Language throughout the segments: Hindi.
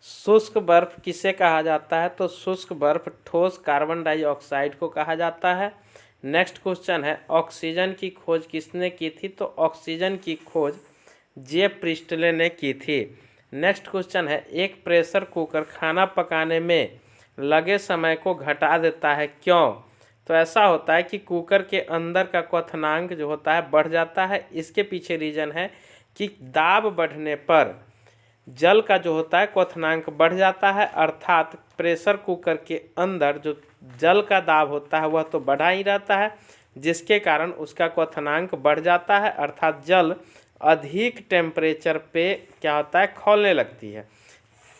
शुष्क बर्फ किसे कहा जाता है? तो शुष्क बर्फ ठोस कार्बन डाइऑक्साइड को कहा जाता है। नेक्स्ट क्वेश्चन है, ऑक्सीजन की खोज किसने की थी? तो ऑक्सीजन की खोज जे प्रिस्टले ने की थी। नेक्स्ट क्वेश्चन है, एक प्रेशर कुकर खाना पकाने में लगे समय को घटा देता है, क्यों? तो ऐसा होता है कि कुकर के अंदर का क्वथनांक जो होता है बढ़ जाता है। इसके पीछे रीजन है कि दाब बढ़ने पर जल का जो होता है क्वथनांक बढ़ जाता है, अर्थात प्रेशर कुकर के अंदर जो जल का दाब होता है वह तो बढ़ा ही रहता है, जिसके कारण उसका क्वथनांक बढ़ जाता है, अर्थात जल अधिक टेम्परेचर पे क्या होता है, खौलने लगती है।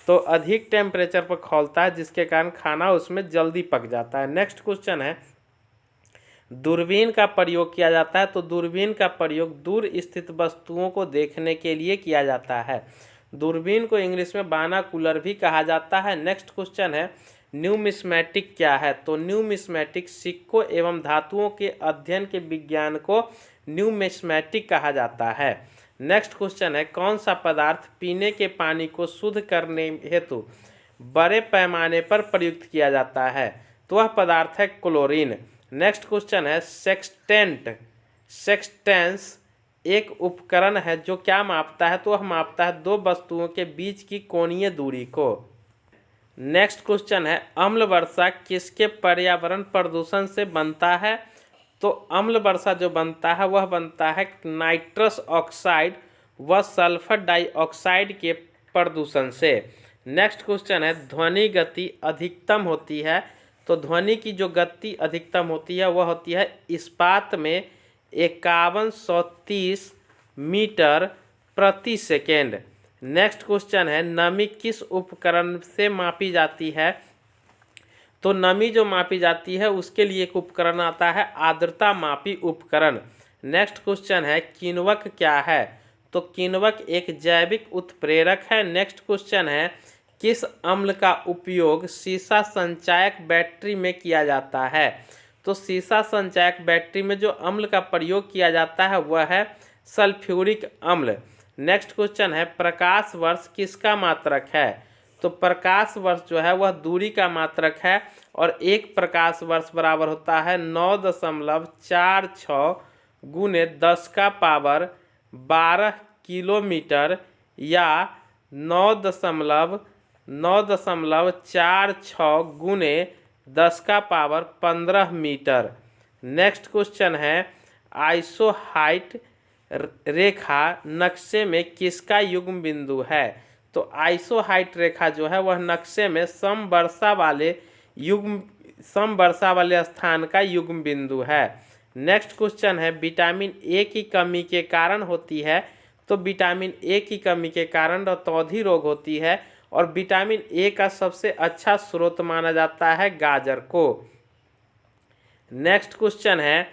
तो अधिक टेम्परेचर पर खौलता है, जिसके कारण खाना उसमें जल्दी पक जाता है। नेक्स्ट क्वेश्चन है, दूरबीन का प्रयोग किया जाता है। तो दूरबीन का प्रयोग दूर स्थित वस्तुओं को देखने के लिए किया जाता है। दूरबीन को इंग्लिश में बानाकुलर भी कहा जाता है। नेक्स्ट क्वेश्चन है, न्यूमिस्मेटिक क्या है? तो न्यूमिस्मेटिक सिक्कों एवं धातुओं के अध्ययन के विज्ञान को न्यूमिस्मेटिक कहा जाता है। नेक्स्ट क्वेश्चन है, कौन सा पदार्थ पीने के पानी को शुद्ध करने हेतु बड़े पैमाने पर प्रयुक्त किया जाता है? तो वह पदार्थ है क्लोरीन। नेक्स्ट क्वेश्चन है, सेक्सटेंस एक उपकरण है जो क्या मापता है? तो वह मापता है दो वस्तुओं के बीच की कोणीय दूरी को। नेक्स्ट क्वेश्चन है, अम्ल वर्षा किसके पर्यावरण प्रदूषण से बनता है? तो अम्ल वर्षा जो बनता है वह बनता है नाइट्रस ऑक्साइड व सल्फर डाइऑक्साइड के प्रदूषण से। नेक्स्ट क्वेश्चन है, ध्वनि गति अधिकतम होती है। तो ध्वनि की जो गति अधिकतम होती है वह होती है इस्पात में 5130 मीटर प्रति सेकेंड। नेक्स्ट क्वेश्चन है, नमी किस उपकरण से मापी जाती है? तो नमी जो मापी जाती है उसके लिए एक उपकरण आता है, आर्द्रता मापी उपकरण। नेक्स्ट क्वेश्चन है, किण्वक क्या है? तो किण्वक एक जैविक उत्प्रेरक है। नेक्स्ट क्वेश्चन है, किस अम्ल का उपयोग सीसा संचायक बैटरी में किया जाता है? तो सीसा संचायक बैटरी में जो अम्ल का प्रयोग किया जाता है वह है सल्फ्यूरिक अम्ल। नेक्स्ट क्वेश्चन है, प्रकाश वर्ष किसका मात्रक है? तो प्रकाश वर्ष जो है वह दूरी का मात्रक है, और एक प्रकाश वर्ष बराबर होता है 9.46 गुने 10⁻12 किलोमीटर या 9.46 गुने 10⁻15 मीटर। नेक्स्ट क्वेश्चन है, आइसोहाइट रेखा नक्शे में किसका युग्म बिंदु है? तो आइसोहाइट रेखा जो है वह नक्शे में समवर्षा वाले स्थान का युग्म बिंदु है। नेक्स्ट क्वेश्चन है, विटामिन ए की कमी के कारण होती है। तो विटामिन ए की कमी के कारण रतौंधी रोग होती है, और विटामिन ए का सबसे अच्छा स्रोत माना जाता है गाजर को। नेक्स्ट क्वेश्चन है,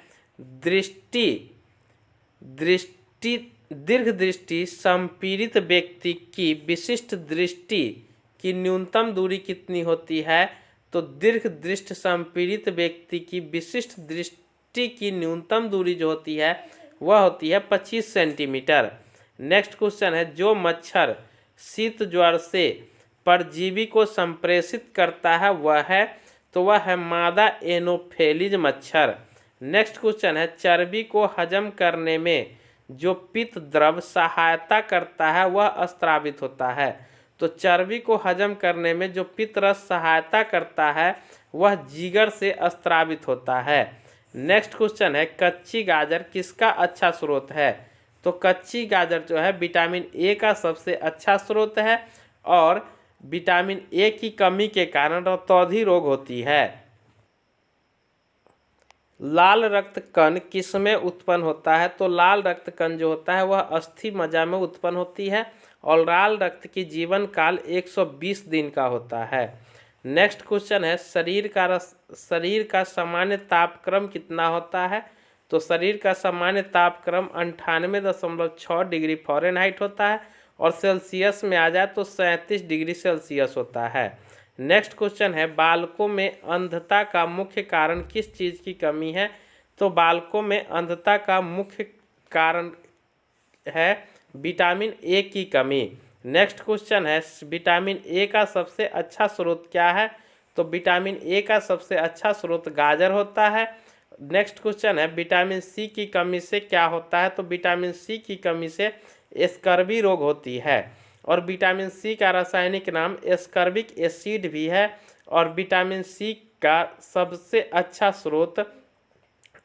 दीर्घ दृष्टि संपीड़ित व्यक्ति की विशिष्ट दृष्टि की न्यूनतम दूरी कितनी होती है? तो दीर्घ दृष्टि संपीड़ित व्यक्ति की विशिष्ट दृष्टि की न्यूनतम दूरी जो होती है वह होती है 25 सेंटीमीटर। नेक्स्ट क्वेश्चन है, जो मच्छर शीत ज्वर से परजीवी को संप्रेषित करता है वह है? तो वह है मादा एनोफेलिज मच्छर। नेक्स्ट क्वेश्चन है, चर्बी को हजम करने में जो पित्त द्रव सहायता करता है वह अस्त्रावित होता है। तो चर्बी को हजम करने में जो पित्त रस सहायता करता है वह जिगर से अस्त्रावित होता है। नेक्स्ट क्वेश्चन है, कच्ची गाजर किसका अच्छा स्रोत है? तो कच्ची गाजर जो है विटामिन ए का सबसे अच्छा स्रोत है, और विटामिन ए की कमी के कारण रतौंधी रोग होती है। लाल रक्त कण किसमें उत्पन्न होता है? तो लाल रक्त कण जो होता है वह अस्थि मज्जा में उत्पन्न होती है, और लाल रक्त की जीवन काल 120 दिन का होता है। नेक्स्ट क्वेश्चन है, शरीर का सामान्य तापक्रम कितना होता है? तो शरीर का सामान्य तापक्रम 98.6 डिग्री फ़ारेनहाइट होता है, और सेल्सियस में आ जाए तो 37 डिग्री सेल्सियस होता है। नेक्स्ट क्वेश्चन है, बालकों में अंधता का मुख्य कारण किस चीज़ की कमी है? तो बालकों में अंधता का मुख्य कारण है विटामिन ए की कमी। नेक्स्ट क्वेश्चन है विटामिन ए का सबसे अच्छा स्रोत क्या है? तो विटामिन ए का सबसे अच्छा स्रोत गाजर होता है। नेक्स्ट क्वेश्चन है विटामिन सी की कमी से क्या होता है? तो विटामिन सी की कमी से स्कर्वी रोग होती है। और विटामिन सी का रासायनिक नाम एस्कर्बिक एसिड भी है। और विटामिन सी का सबसे अच्छा स्रोत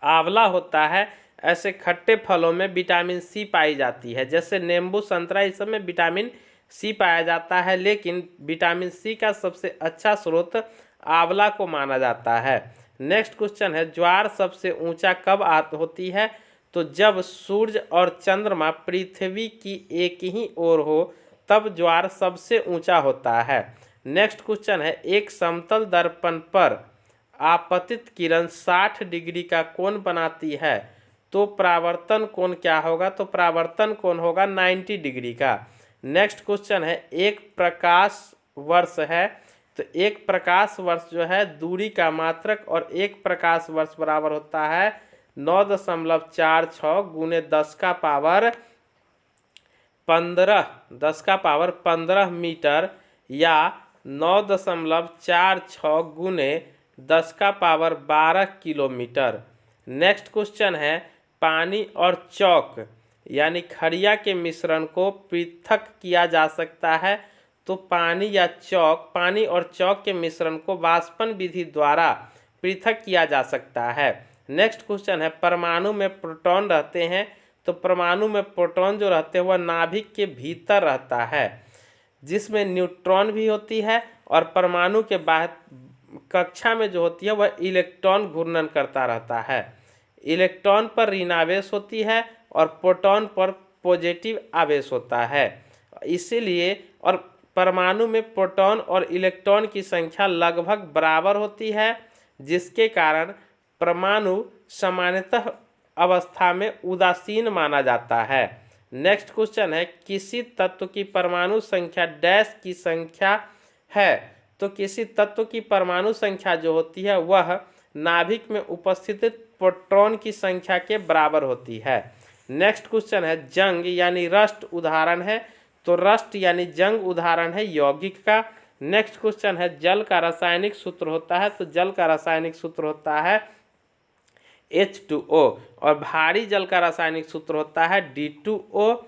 आंवला होता है। ऐसे खट्टे फलों में विटामिन सी पाई जाती है, जैसे नींबू, संतरा, इस सब में विटामिन सी पाया जाता है, लेकिन विटामिन सी का सबसे अच्छा स्रोत आंवला को माना जाता है। नेक्स्ट क्वेश्चन है ज्वार सबसे ऊंचा कब होती है? तो जब सूर्य और चंद्रमा पृथ्वी की एक ही ओर हो तब ज्वार सबसे ऊंचा होता है। नेक्स्ट क्वेश्चन है एक समतल दर्पण पर आपतित किरण 60 डिग्री का कोण बनाती है, तो परावर्तन कोण क्या होगा? तो परावर्तन कोण होगा 90 डिग्री का। नेक्स्ट क्वेश्चन है एक प्रकाश वर्ष है, तो एक प्रकाश वर्ष जो है दूरी का मात्रक, और एक प्रकाश वर्ष बराबर होता है 9.46 गुने 10 का पावर 15 मीटर, या 9.46 गुने 10 का पावर 12 किलोमीटर। नेक्स्ट क्वेश्चन है पानी और चौक यानी खड़िया के मिश्रण को पृथक किया जा सकता है, तो पानी और चौक के मिश्रण को वाष्पन विधि द्वारा पृथक किया जा सकता है। नेक्स्ट क्वेश्चन है परमाणु में प्रोटॉन रहते हैं, तो परमाणु में प्रोटॉन जो रहते हैं वह नाभिक के भीतर रहता है, जिसमें न्यूट्रॉन भी होती है, और परमाणु के बाहर कक्षा में जो होती है वह इलेक्ट्रॉन घूर्णन करता रहता है। इलेक्ट्रॉन पर ऋणावेश होती है और प्रोटॉन पर पॉजिटिव आवेश होता है। इसीलिए और परमाणु में प्रोटॉन और इलेक्ट्रॉन की संख्या लगभग बराबर होती है, जिसके कारण परमाणु सामान्यतः अवस्था में उदासीन माना जाता है। नेक्स्ट क्वेश्चन है किसी तत्व की परमाणु संख्या डैश की संख्या है, तो किसी तत्व की परमाणु संख्या जो होती है वह नाभिक में उपस्थित प्रोटॉन की संख्या के बराबर होती है। नेक्स्ट क्वेश्चन है जंग यानी रस्ट उदाहरण है, तो रस्ट यानी जंग उदाहरण है यौगिक का। नेक्स्ट क्वेश्चन है जल का रासायनिक सूत्र होता है, तो जल का रासायनिक सूत्र होता है H2O, और भारी जल का रासायनिक सूत्र होता है D2O,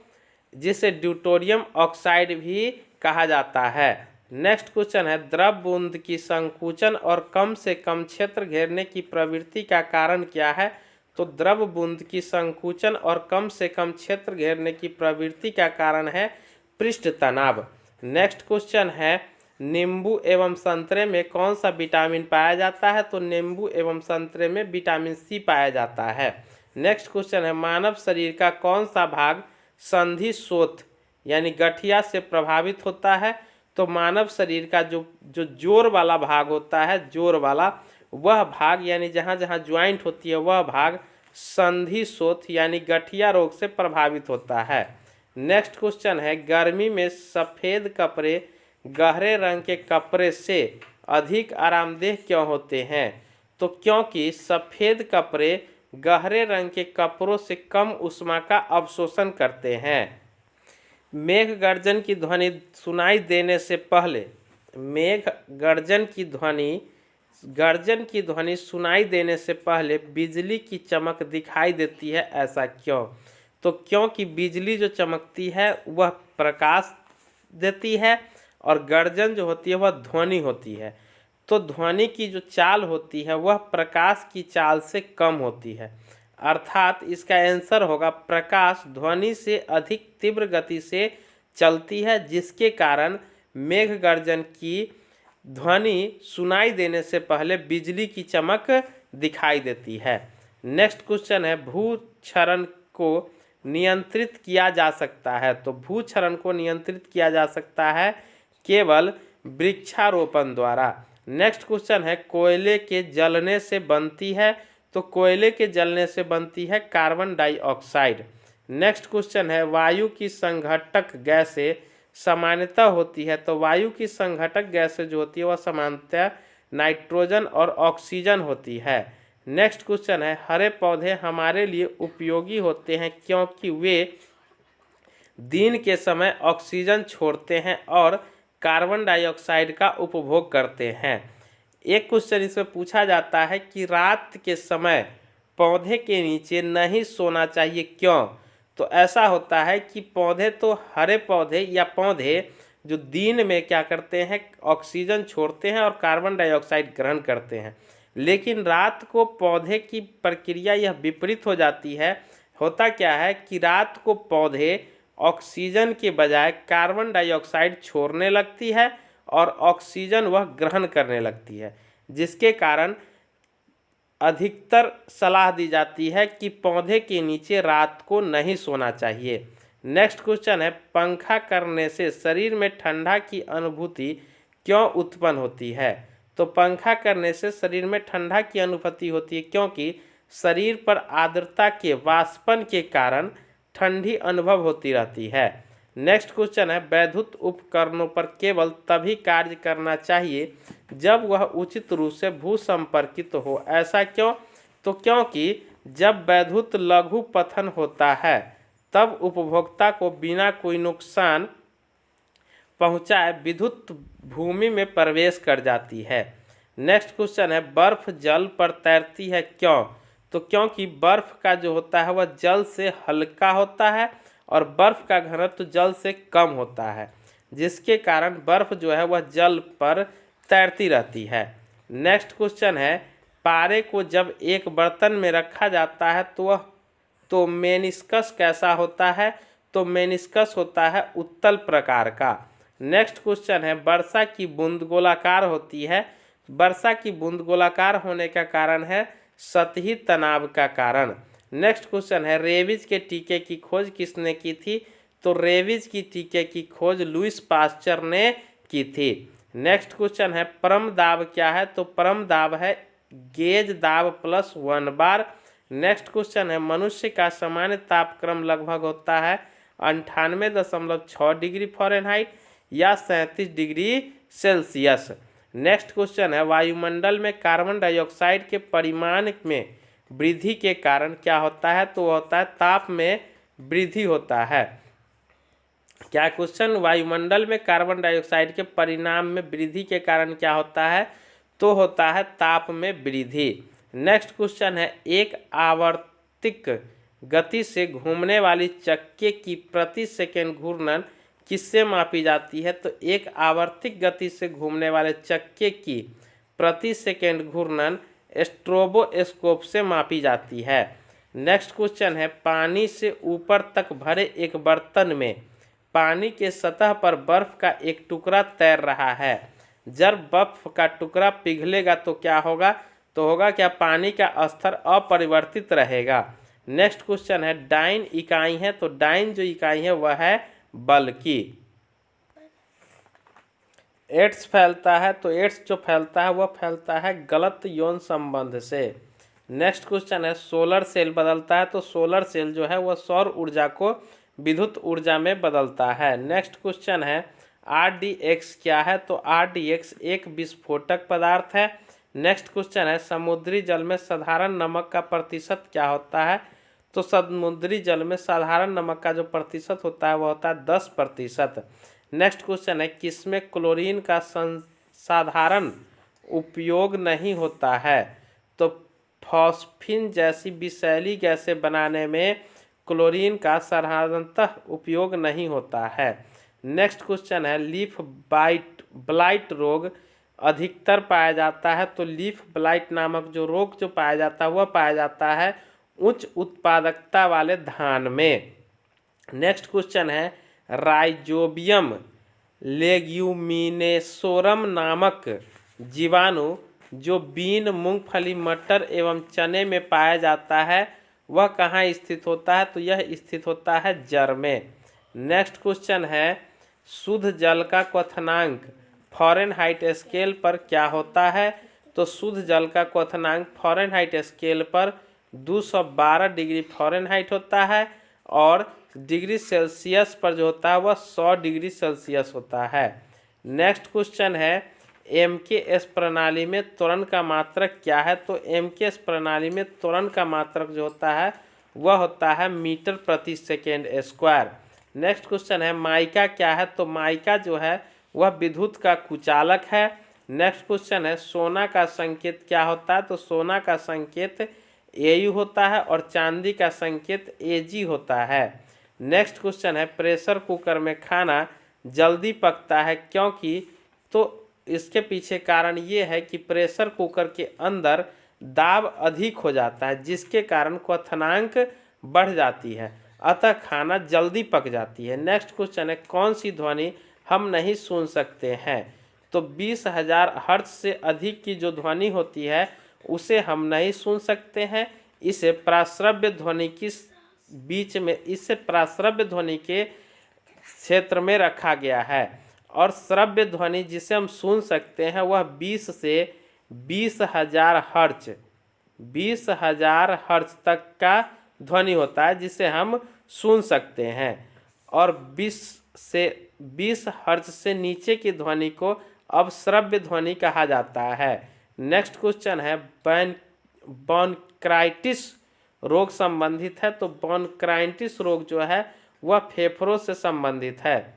जिसे ड्यूटोरियम ऑक्साइड भी कहा जाता है। नेक्स्ट क्वेश्चन है द्रव बूंद की संकुचन और कम से कम क्षेत्र घेरने की प्रवृत्ति का कारण क्या है? तो द्रव बूंद की संकुचन और कम से कम क्षेत्र घेरने की प्रवृत्ति का कारण है पृष्ठ तनाव। नेक्स्ट क्वेश्चन है नींबू एवं संतरे में कौन सा विटामिन पाया जाता है? तो नींबू एवं संतरे में विटामिन सी पाया जाता है। नेक्स्ट क्वेश्चन है मानव शरीर का कौन सा भाग संधि शोथ यानी गठिया से प्रभावित होता है? तो मानव शरीर का जो जोड़ वाला भाग होता है, जोड़ वाला वह भाग यानी जहाँ जहाँ ज्वाइंट होती है वह भाग संधि शोथ यानी गठिया रोग से प्रभावित होता है। नेक्स्ट क्वेश्चन है गर्मी में सफ़ेद कपड़े गहरे रंग के कपड़े से अधिक आरामदेह क्यों होते हैं? तो क्योंकि सफ़ेद कपड़े गहरे रंग के कपड़ों से कम ऊष्मा का अवशोषण करते हैं। मेघ गर्जन की ध्वनि सुनाई देने से पहले गर्जन की ध्वनि सुनाई देने से पहले बिजली की चमक दिखाई देती है, ऐसा क्यों? तो क्योंकि बिजली जो चमकती है वह प्रकाश देती है और गर्जन जो होती है वह ध्वनि होती है, तो ध्वनि की जो चाल होती है वह प्रकाश की चाल से कम होती है, अर्थात इसका आंसर होगा प्रकाश ध्वनि से अधिक तीव्र गति से चलती है, जिसके कारण मेघ गर्जन की ध्वनि सुनाई देने से पहले बिजली की चमक दिखाई देती है। नेक्स्ट क्वेश्चन है भूक्षरण को नियंत्रित किया जा सकता है, तो भूक्षरण को नियंत्रित किया जा सकता है केवल वृक्षारोपण द्वारा। नेक्स्ट क्वेश्चन है कोयले के जलने से बनती है, तो कोयले के जलने से बनती है कार्बन डाइऑक्साइड। नेक्स्ट क्वेश्चन है वायु की संघटक गैसें सामान्यतः होती है, तो वायु की संघटक गैसें जो होती है वह सामान्यतः नाइट्रोजन और ऑक्सीजन होती है। नेक्स्ट क्वेश्चन है हरे पौधे हमारे लिए उपयोगी होते हैं क्योंकि वे दिन के समय ऑक्सीजन छोड़ते हैं और कार्बन डाइऑक्साइड का उपभोग करते हैं। एक क्वेश्चन इसमें पूछा जाता है कि रात के समय पौधे के नीचे नहीं सोना चाहिए, क्यों? तो ऐसा होता है कि पौधे तो हरे पौधे या पौधे जो दिन में क्या करते हैं, ऑक्सीजन छोड़ते हैं और कार्बन डाइऑक्साइड ग्रहण करते हैं, लेकिन रात को पौधे की प्रक्रिया यह विपरीत हो जाती है। होता क्या है कि रात को पौधे ऑक्सीजन के बजाय कार्बन डाइऑक्साइड छोड़ने लगती है और ऑक्सीजन वह ग्रहण करने लगती है, जिसके कारण अधिकतर सलाह दी जाती है कि पौधे के नीचे रात को नहीं सोना चाहिए। नेक्स्ट क्वेश्चन है, पंखा करने से शरीर में ठंडा की अनुभूति क्यों उत्पन्न होती है? तो पंखा करने से शरीर में ठंडा की अनुभूति होती है क्योंकि शरीर पर आर्द्रता के वाष्पन के कारण ठंडी अनुभव होती रहती है। नेक्स्ट क्वेश्चन है, वैद्युत उपकरणों पर केवल तभी कार्य करना चाहिए जब वह उचित रूप से भू संपर्कित हो, ऐसा क्यों? तो क्योंकि जब वैद्युत लघु पतन होता है तब उपभोक्ता को बिना कोई नुकसान पहुंचाए विद्युत भूमि में प्रवेश कर जाती है। नेक्स्ट क्वेश्चन है, बर्फ जल पर तैरती है, क्यों? तो क्योंकि बर्फ का जो होता है वह जल से हल्का होता है और बर्फ का घनत्व जल से कम होता है, जिसके कारण बर्फ जो है वह जल पर तैरती रहती है। नेक्स्ट क्वेश्चन है, पारे को जब एक बर्तन में रखा जाता है तो मेनिस्कस कैसा होता है? तो मेनिस्कस होता है उत्तल प्रकार का। नेक्स्ट क्वेश्चन है, वर्षा की बूंद गोलाकार होती है। वर्षा की बूंद गोलाकार होने का कारण है सतही तनाव का कारण। नेक्स्ट क्वेश्चन है, रेबीज के टीके की खोज किसने की थी? तो रेबीज की टीके की खोज लुईस पास्चर ने की थी। नेक्स्ट क्वेश्चन है, परम दाब क्या है? तो परम दाब है गेज दाब प्लस 1 बार। नेक्स्ट क्वेश्चन है, मनुष्य का सामान्य तापक्रम लगभग होता है 98.6 डिग्री फ़ारेनहाइट या 37 डिग्री सेल्सियस। नेक्स्ट क्वेश्चन है, वायुमंडल में कार्बन डाइऑक्साइड के परिमाण में वृद्धि के कारण क्या होता है? तो होता है ताप में वृद्धि होता है। क्या क्वेश्चन, वायुमंडल में कार्बन डाइऑक्साइड के परिणाम में वृद्धि के कारण क्या होता है? तो होता है ताप में वृद्धि। नेक्स्ट क्वेश्चन है, एक आवर्तिक गति से घूमने वाली चक्के की प्रति सेकंड घूर्णन किससे मापी जाती है? तो एक आवर्तिक गति से घूमने वाले चक्के की प्रति सेकंड घूर्णन स्ट्रोबोस्कोप से मापी जाती है। नेक्स्ट क्वेश्चन है, पानी से ऊपर तक भरे एक बर्तन में पानी के सतह पर बर्फ का एक टुकड़ा तैर रहा है। जब बर्फ का टुकड़ा पिघलेगा तो क्या होगा? तो होगा क्या, पानी का स्तर अपरिवर्तित रहेगा। नेक्स्ट क्वेश्चन है, डाइन इकाई है। तो डाइन जो इकाई है वह है बल की। एड्स फैलता है, तो एड्स जो फैलता है वह फैलता है गलत यौन संबंध से। नेक्स्ट क्वेश्चन है, सोलर सेल बदलता है। तो सोलर सेल जो है वह सौर ऊर्जा को विद्युत ऊर्जा में बदलता है। नेक्स्ट क्वेश्चन है, RDX क्या है? तो RDX एक विस्फोटक पदार्थ है। नेक्स्ट क्वेश्चन है, समुद्री जल में साधारण नमक का प्रतिशत क्या होता है? तो समुद्री जल में साधारण नमक का जो प्रतिशत होता है वह होता है 10%। नेक्स्ट क्वेश्चन है, किसमें क्लोरीन का साधारण उपयोग नहीं होता है? तो फॉस्फिन जैसी विषैली गैसें बनाने में क्लोरीन का साधारणतः उपयोग नहीं होता है। नेक्स्ट क्वेश्चन है, लीफ ब्लाइट रोग अधिकतर पाया जाता है। तो लीफ ब्लाइट नामक जो रोग जो पाया जाता है वह पाया जाता है उच्च उत्पादकता वाले धान में। नेक्स्ट क्वेश्चन है, राइजोबियम लेग्यूमिनेसोरम नामक जीवाणु जो बीन, मूंगफली, मटर एवं चने में पाया जाता है वह कहाँ स्थित होता है? तो यह स्थित होता है जड़ में। नेक्स्ट क्वेश्चन है, शुद्ध जल का क्वथनांक फ़ारेनहाइट स्केल पर क्या होता है? तो शुद्ध जल का क्वथनांक फ़ारेनहाइट स्केल पर 212 डिग्री फ़ारेनहाइट होता है और डिग्री सेल्सियस पर जो होता है वह 100 डिग्री सेल्सियस होता है। नेक्स्ट क्वेश्चन है, MKS प्रणाली में त्वरण का मात्रक क्या है? तो MKS प्रणाली में त्वरण का मात्रक जो होता है वह होता है मीटर प्रति सेकेंड स्क्वायर। नेक्स्ट क्वेश्चन है माइका क्या है, तो माइका जो है वह विद्युत का कुचालक है। नेक्स्ट क्वेश्चन है सोना का संकेत क्या होता है, तो सोना का संकेत AU होता है और चांदी का संकेत AG होता है। नेक्स्ट क्वेश्चन है प्रेशर कुकर में खाना जल्दी पकता है क्योंकि, तो इसके पीछे कारण ये है कि प्रेशर कुकर के अंदर दाब अधिक हो जाता है जिसके कारण क्वथनांक बढ़ जाती है, अतः खाना जल्दी पक जाती है। नेक्स्ट क्वेश्चन है कौन सी ध्वनि हम नहीं सुन सकते हैं, तो 20,000 हर्ट्ज से अधिक की जो ध्वनि होती है उसे हम नहीं सुन सकते हैं। इसे प्राश्रव्य ध्वनि की बीच में, इसे प्राश्रव्य ध्वनि के क्षेत्र में रखा गया है और श्रव्य ध्वनि जिसे हम सुन सकते हैं वह 20 से 20,000 हर्ट्ज 20,000 हर्ट्ज तक का ध्वनि होता है जिसे हम सुन सकते हैं और 20 से 20 हर्ट्ज से नीचे की ध्वनि को अब श्रव्य ध्वनि कहा जाता है। नेक्स्ट क्वेश्चन है ब्रोंकाइटिस रोग संबंधित है, तो ब्रोंकाइटिस रोग जो है वह फेफड़ों से संबंधित है।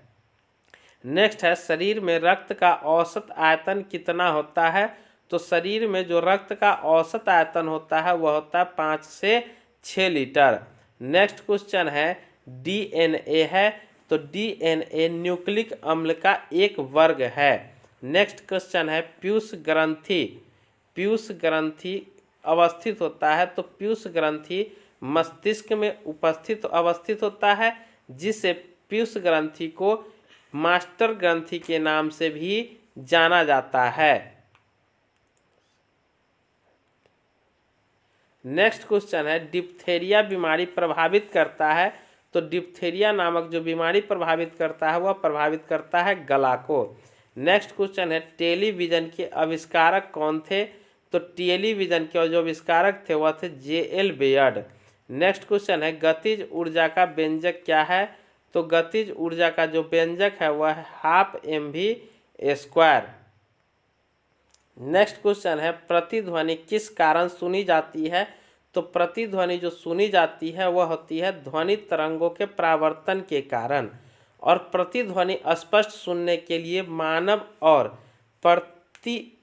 नेक्स्ट है शरीर में रक्त का औसत आयतन कितना होता है, तो शरीर में जो रक्त का औसत आयतन होता है वह होता है 5 से 6 लीटर। नेक्स्ट क्वेश्चन है DNA है, तो DNA न्यूक्लिक अम्ल का एक वर्ग है। नेक्स्ट क्वेश्चन है पीयूष ग्रंथि अवस्थित होता है, तो पीयूष ग्रंथि मस्तिष्क में अवस्थित होता है जिसे पीयूष ग्रंथि को मास्टर ग्रंथि के नाम से भी जाना जाता है। नेक्स्ट क्वेश्चन है डिप्थेरिया बीमारी प्रभावित करता है, तो डिप्थेरिया नामक जो बीमारी प्रभावित करता है वह प्रभावित करता है गला को। नेक्स्ट क्वेश्चन है टेलीविजन के आविष्कारक कौन थे, तो टेलीविजन के जो आविष्कारक थे वह थे JL बेयर्ड। नेक्स्ट क्वेश्चन है गतिज ऊर्जा का व्यंजक क्या है, तो गतिज ऊर्जा का जो व्यंजक है वह है 12mv²। नेक्स्ट क्वेश्चन है प्रतिध्वनि किस कारण सुनी जाती है, तो प्रतिध्वनि जो सुनी जाती है वह होती है ध्वनि तरंगों के परावर्तन के कारण, और प्रतिध्वनि स्पष्ट सुनने के लिए मानव और प्रति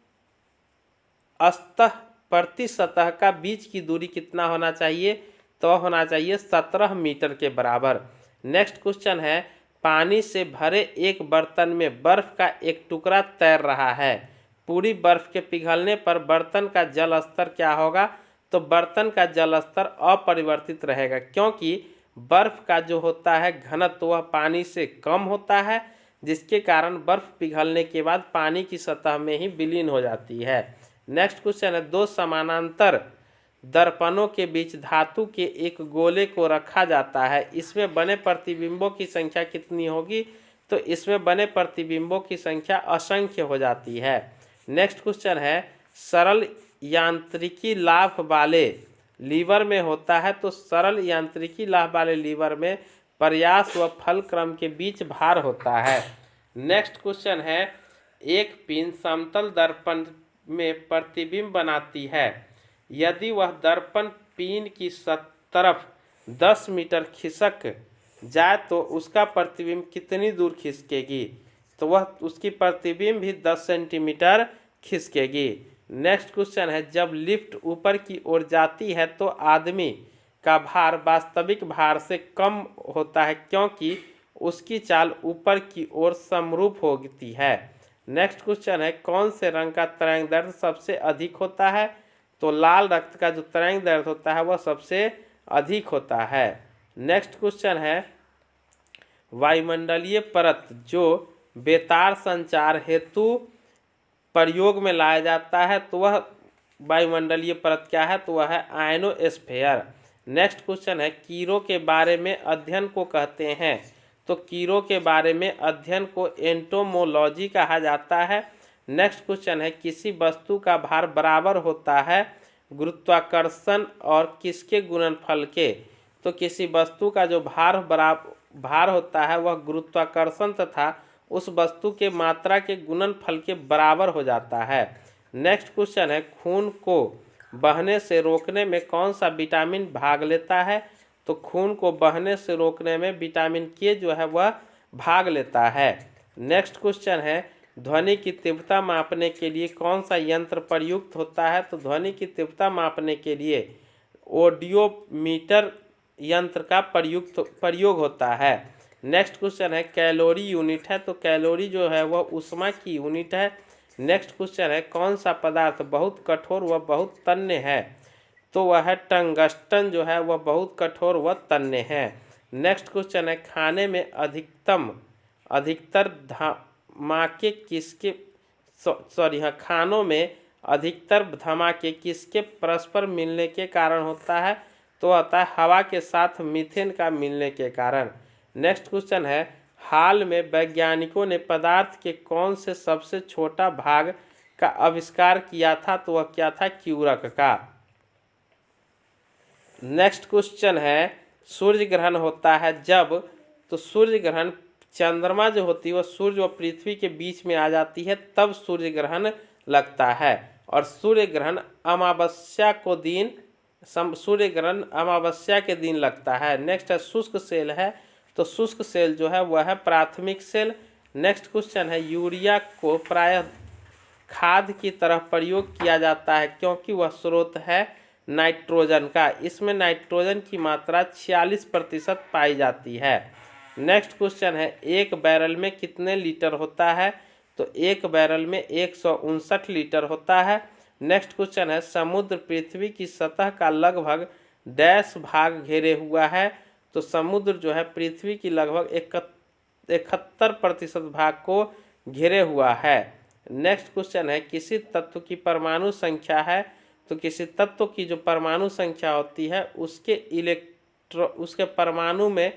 सतह का बीच की दूरी कितना होना चाहिए, तो होना चाहिए 17 मीटर के बराबर। नेक्स्ट क्वेश्चन है पानी से भरे एक बर्तन में बर्फ का एक टुकड़ा तैर रहा है, पूरी बर्फ के पिघलने पर बर्तन का जल स्तर क्या होगा, तो बर्तन का जल स्तर अपरिवर्तित रहेगा क्योंकि बर्फ का जो होता है घनत्व वह पानी से कम होता है जिसके कारण बर्फ पिघलने के बाद पानी की सतह में ही विलीन हो जाती है। नेक्स्ट क्वेश्चन है दो समानांतर दर्पणों के बीच धातु के एक गोले को रखा जाता है, इसमें बने प्रतिबिंबों की संख्या कितनी होगी, तो इसमें बने प्रतिबिंबों की संख्या असंख्य हो जाती है। नेक्स्ट क्वेश्चन है सरल यांत्रिकी लाभ वाले लीवर में होता है, तो सरल यांत्रिकी लाभ वाले लीवर में प्रयास व फल क्रम के बीच भार होता है। नेक्स्ट क्वेश्चन है एक पिन समतल दर्पण में प्रतिबिंब बनाती है, यदि वह दर्पण पिन की तरफ 10 मीटर खिसक जाए तो उसका प्रतिबिंब कितनी दूर खिसकेगी, तो वह उसकी प्रतिबिंब भी 10 सेंटीमीटर खिसकेगी। नेक्स्ट क्वेश्चन है जब लिफ्ट ऊपर की ओर जाती है तो आदमी का भार वास्तविक भार से कम होता है क्योंकि उसकी चाल ऊपर की ओर समरूप होती है। नेक्स्ट क्वेश्चन है कौन से रंग का तरंग दैर्ध्य सबसे अधिक होता है, तो लाल रक्त का जो तरंग दैर्ध्य होता है वह सबसे अधिक होता है। नेक्स्ट क्वेश्चन है वायुमंडलीय परत जो बेतार संचार हेतु प्रयोग में लाया जाता है, तो वह वायुमंडलीय परत क्या है, तो वह है आयनोस्फीयर। नेक्स्ट क्वेश्चन है कीड़ों के बारे में अध्ययन को कहते हैं, तो कीड़ों के बारे में अध्ययन को एंटोमोलॉजी कहा जाता है। नेक्स्ट क्वेश्चन है किसी वस्तु का भार बराबर होता है गुरुत्वाकर्षण और किसके गुणनफल के, तो किसी वस्तु का जो भार होता है वह गुरुत्वाकर्षण तथा उस वस्तु के मात्रा के गुणनफल के बराबर हो जाता है। नेक्स्ट क्वेश्चन है खून को बहने से रोकने में कौन सा विटामिन भाग लेता है, तो खून को बहने से रोकने में विटामिन के जो है वह भाग लेता है। नेक्स्ट क्वेश्चन है, ध्वनि की तीव्रता मापने के लिए कौन सा यंत्र प्रयुक्त होता है? तो ध्वनि की तीव्रता मापने के लिए ऑडियोमीटर यंत्र का प्रयोग होता है। नेक्स्ट क्वेश्चन है, कैलोरी यूनिट है, तो कैलोरी जो है वह ऊष्मा की यूनिट है। नेक्स्ट क्वेश्चन है, कौन सा पदार्थ बहुत कठोर व बहुत तन्य है? तो वह है टंगस्टन जो है वह बहुत कठोर व तन्य है। नेक्स्ट क्वेश्चन है, खाने में अधिकतर धमाके किसके खानों में अधिकतर धमाके किसके परस्पर मिलने के कारण होता है? तो होता है हवा के साथ मीथेन का मिलने के कारण। नेक्स्ट क्वेश्चन है, हाल में वैज्ञानिकों ने पदार्थ के कौन से सबसे छोटा भाग का आविष्कार किया था? तो वह क्या था? क्यूरक का। नेक्स्ट क्वेश्चन है, सूर्य ग्रहण होता है जब? तो सूर्य ग्रहण चंद्रमा जो होती है वह सूर्य और पृथ्वी के बीच में आ जाती है, तब सूर्य ग्रहण लगता है। और सूर्य ग्रहण अमावस्या के दिन लगता है। नेक्स्ट है, शुष्क सेल है, तो शुष्क सेल जो है वह है प्राथमिक सेल। नेक्स्ट क्वेश्चन है, यूरिया को प्रायः खाद की तरह प्रयोग किया जाता है क्योंकि वह स्रोत है नाइट्रोजन का। इसमें नाइट्रोजन की मात्रा 46% पाई जाती है। नेक्स्ट क्वेश्चन है, एक बैरल में कितने लीटर होता है? तो एक बैरल में 159 लीटर होता है। नेक्स्ट क्वेश्चन है, समुद्र पृथ्वी की सतह का लगभग डैश भाग घेरे हुआ है? तो समुद्र जो है पृथ्वी की लगभग 71% भाग को घेरे हुआ है। नेक्स्ट क्वेश्चन है, किसी तत्व की परमाणु संख्या है? तो किसी तत्व की जो परमाणु संख्या होती है उसके परमाणु में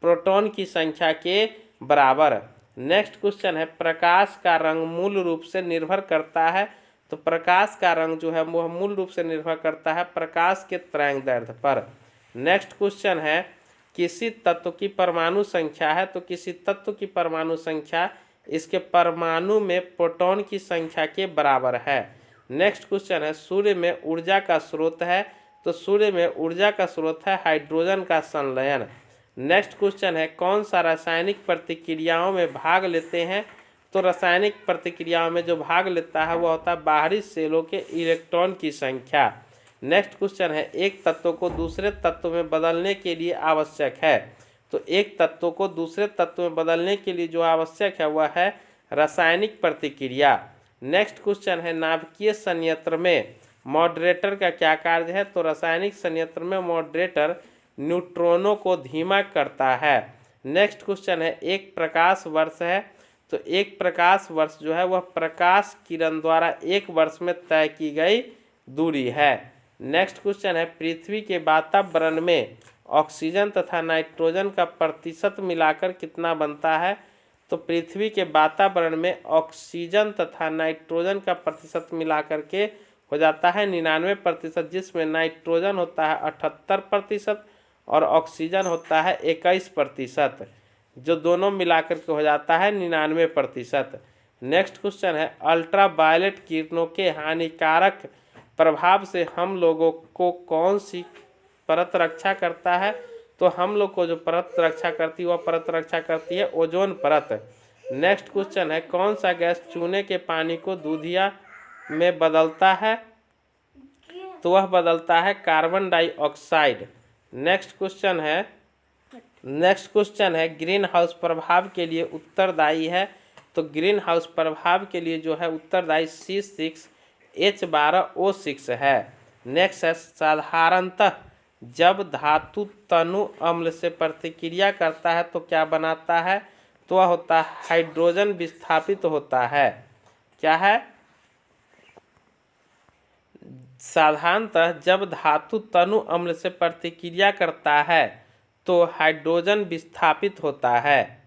प्रोटॉन की संख्या के बराबर। नेक्स्ट क्वेश्चन है, प्रकाश का रंग मूल रूप से निर्भर करता है? तो प्रकाश का रंग जो है वह मूल रूप से निर्भर करता है प्रकाश के तरंगदैर्ध्य पर। नेक्स्ट क्वेश्चन है, किसी तत्व की परमाणु संख्या है? तो किसी तत्व की परमाणु संख्या इसके परमाणु में प्रोटॉन की संख्या के बराबर है। नेक्स्ट क्वेश्चन है, सूर्य में ऊर्जा का स्रोत है? तो सूर्य में ऊर्जा का स्रोत है हाइड्रोजन का संलयन। नेक्स्ट क्वेश्चन है, कौन सा रासायनिक प्रतिक्रियाओं में भाग लेते हैं? तो रासायनिक प्रतिक्रियाओं में जो भाग लेता है वह होता है बाहरी सेलों के इलेक्ट्रॉन की संख्या। नेक्स्ट क्वेश्चन है, एक तत्व को दूसरे तत्व में बदलने के लिए आवश्यक है? तो एक तत्व को दूसरे तत्व में बदलने के लिए जो आवश्यक है वह है रासायनिक प्रतिक्रिया। नेक्स्ट क्वेश्चन है, नाभिकीय संयंत्र में मॉडरेटर का क्या कार्य है? तो रासायनिक संयंत्र में मॉडरेटर न्यूट्रॉनों को धीमा करता है। नेक्स्ट क्वेश्चन है, एक प्रकाश वर्ष है? तो एक प्रकाश वर्ष जो है वह प्रकाश किरण द्वारा एक वर्ष में तय की गई दूरी है। नेक्स्ट क्वेश्चन है, पृथ्वी के वातावरण में ऑक्सीजन तथा नाइट्रोजन का प्रतिशत मिलाकर कितना बनता है? तो पृथ्वी के वातावरण में ऑक्सीजन तथा नाइट्रोजन का प्रतिशत मिलाकर के हो जाता है 99%, जिसमें नाइट्रोजन होता है 78% और ऑक्सीजन होता है 21%, जो दोनों मिलाकर के हो जाता है 99%। नेक्स्ट क्वेश्चन है, अल्ट्रावायलेट किरणों के हानिकारक प्रभाव से हम लोगों को कौन सी परत रक्षा करता है? तो हम लोग को जो परत रक्षा करती है वह परत रक्षा करती है ओजोन परत। नेक्स्ट क्वेश्चन है, कौन सा गैस चूने के पानी को दूधिया में बदलता है? तो वह बदलता है कार्बन डाइऑक्साइड। नेक्स्ट क्वेश्चन है, ग्रीन हाउस प्रभाव के लिए उत्तरदायी है? तो ग्रीन हाउस प्रभाव के लिए जो है उत्तरदायी C6H12O6 है। नेक्स्ट है, साधारणतः जब धातु तनु अम्ल से प्रतिक्रिया करता है तो क्या बनाता है? तो वह होता है हाइड्रोजन विस्थापित होता है। क्या है? साधारणतः जब धातु तनु अम्ल से प्रतिक्रिया करता है तो हाइड्रोजन विस्थापित होता है।